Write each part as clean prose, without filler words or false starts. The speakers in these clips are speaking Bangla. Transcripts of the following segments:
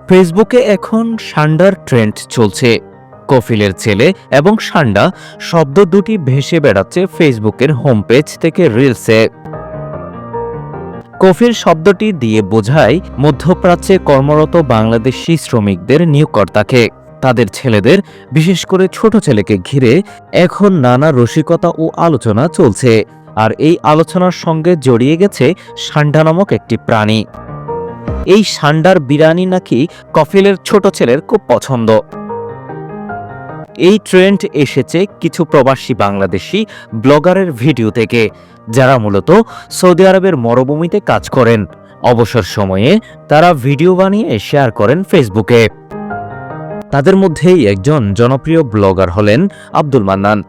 ফেসবুকে এখন ষান্ডার ট্রেন্ড চলছে। কফিলের ছেলে এবং ষান্ডা শব্দ দুটি ভেসে বেড়াচ্ছে ফেসবুকের হোম পেজ থেকে রিলসে। কফিল শব্দটি দিয়ে বোঝায় মধ্যপ্রাচ্যে কর্মরত বাংলাদেশি শ্রমিকদের নিয়োগকর্তাকে। তাদের ছেলেদের, বিশেষ করে ছোট ছেলেকে ঘিরে এখন নানা রসিকতা ও আলোচনা চলছে। আর এই আলোচনার সঙ্গে জড়িয়ে গেছে ষান্ডা নামক একটি প্রাণী। এই ষান্ডার বিরানি নাকি কফিলের ছোট ছেলের খুব পছন্দ। এই ট্রেন্ড এসেছে কিছু প্রবাসী বাংলাদেশি ব্লগারের ভিডিও থেকে, যারা মূলত সৌদি আরবের মরুভূমিতে কাজ করেন। অবসর সময়ে তারা ভিডিও বানিয়ে শেয়ার করেন ফেসবুকে। তাদের মধ্যেই একজন জনপ্রিয় ব্লগার হলেন আব্দুল মান্নান।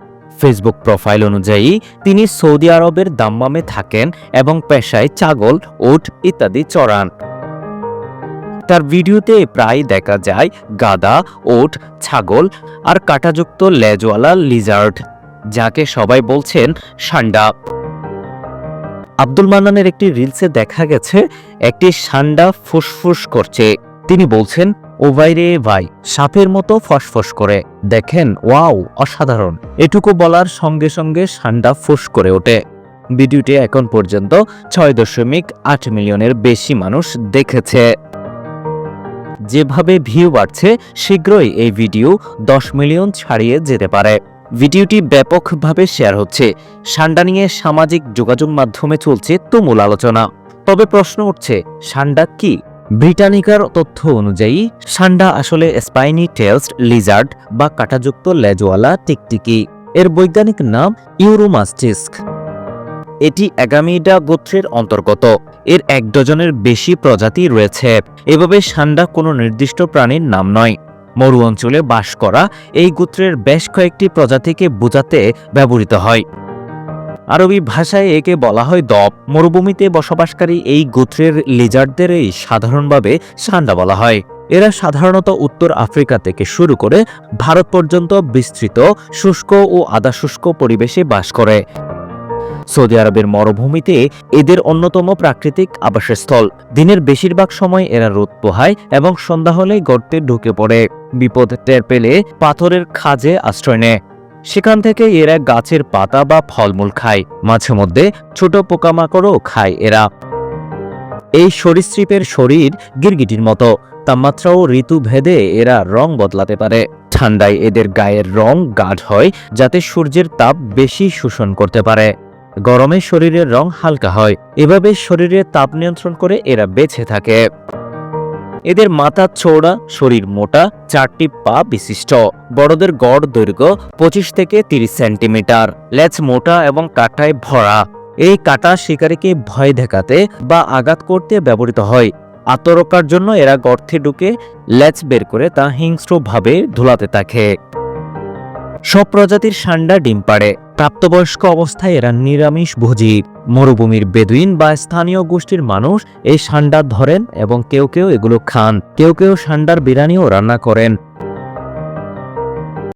ফেসবুক প্রোফাইল অনুযায়ী তিনি সৌদি আরবের দাম্মামে থাকেন এবং পেশায় ছাগল, উট ইত্যাদি চড়ান। তার ভিডিওতে প্রায় দেখা যায় গাধা, উট, ছাগল আর কাঁটাযুক্ত লেজওয়ালা লিজার্ড, যাকে সবাই বলছেন ষান্ডা। আব্দুল মান্নানের একটি রিলসে দেখা গেছে একটি ষান্ডা ফুসফুস করছে। তিনি বলছেন, ও ভাই রে ভাই, সাপের মতো ফসফস করে, দেখেন ওয়াও, অসাধারণ। এটুকু বলার সঙ্গে সঙ্গে ষান্ডা ফুস করে ওঠে। ভিডিওটি এখন পর্যন্ত 6.8 মিলিয়নের বেশি মানুষ দেখেছে। যেভাবে ভিউ বাড়ছে, শীঘ্রই এই ভিডিও 10 মিলিয়ন ছাড়িয়ে যেতে পারে। ভিডিওটি ব্যাপকভাবে শেয়ার হচ্ছে। ষান্ডা নিয়ে সামাজিক যোগাযোগ মাধ্যমে চলছে তুমুল আলোচনা। তবে প্রশ্ন উঠছে, ষান্ডা কি? ব্রিটানিকার তথ্য অনুযায়ী ষান্ডা আসলে স্পাইনি টেলসড লিজার্ড বা কাঁটাযুক্ত লেজওয়ালা টিকটিকি। এর বৈজ্ঞানিক নাম ইউরোমাস্টিস্ক। এটি অ্যাগামিডা গোত্রের অন্তর্গত। এর 1 ডজনের বেশি প্রজাতি রয়েছে। এভাবে ষান্ডা কোনো নির্দিষ্ট প্রাণীর নাম নয়। মরু অঞ্চলে বাস করা এই গোত্রের বেশ কয়েকটি প্রজাতিকে বোঝাতে ব্যবহৃত হয়। আরবি ভাষায় একে বলা হয় দব। মরুভূমিতে বসবাসকারী এই গোত্রের লিজার্ডদেরই সাধারণভাবে ষান্ডা বলা হয়। এরা সাধারণত উত্তর আফ্রিকা থেকে শুরু করে ভারত পর্যন্ত বিস্তৃত শুষ্ক ও আধা শুষ্ক পরিবেশে বাস করে। সৌদি আরবের মরুভূমিতে এদের অন্যতম প্রাকৃতিক আবাসস্থল। দিনের বেশিরভাগ সময় এরা রোদ পোহায় এবং সন্ধ্যা হলে গর্তে ঢুকে পড়ে। বিপদ টের পেলে পাথরের খাঁজে আশ্রয় নেয়। সেখান থেকে এরা গাছের পাতা বা ফলমূল খায়। মাঝে মধ্যে ছোট পোকামাকড়ও খায় এরা। এই সরীসৃপের শরীর গিরগিটির মতো। তাপমাত্রা ও ঋতু ভেদে এরা রং বদলাতে পারে। ঠান্ডায় এদের গায়ের রং গাঢ় হয়, যাতে সূর্যের তাপ বেশি শোষণ করতে পারে। গরমে শরীরের রং হালকা হয়। এভাবে শরীরের তাপ নিয়ন্ত্রণ করে এরা বেঁচে থাকে। এদের মাথা চওড়া, শরীর মোটা, 4টি পা বিশিষ্ট। বড়দের গড় দৈর্ঘ্য 25 থেকে 30 সেন্টিমিটার। লেজ মোটা এবং কাঁটায় ভরা। এই কাঁটা শিকারীকে ভয় দেখাতে বা আঘাত করতে ব্যবহৃত হয়। আত্মরক্ষার জন্য এরা গর্তে ঢুকে লেজ বের করে তা হিংস্রভাবে ধুলাতে থাকে। সব প্রজাতির ষান্ডা ডিম পাড়ে। প্রাপ্তবয়স্ক অবস্থায় এরা নিরামিষভোজী। মরুভূমির বেদুইন বা স্থানীয় গোষ্ঠীর মানুষ এই ষান্ডা ধরেন এবং কেউ কেউ এগুলো খান। কেউ কেউ ষান্ডার বিরিয়ানিও রান্না করেন।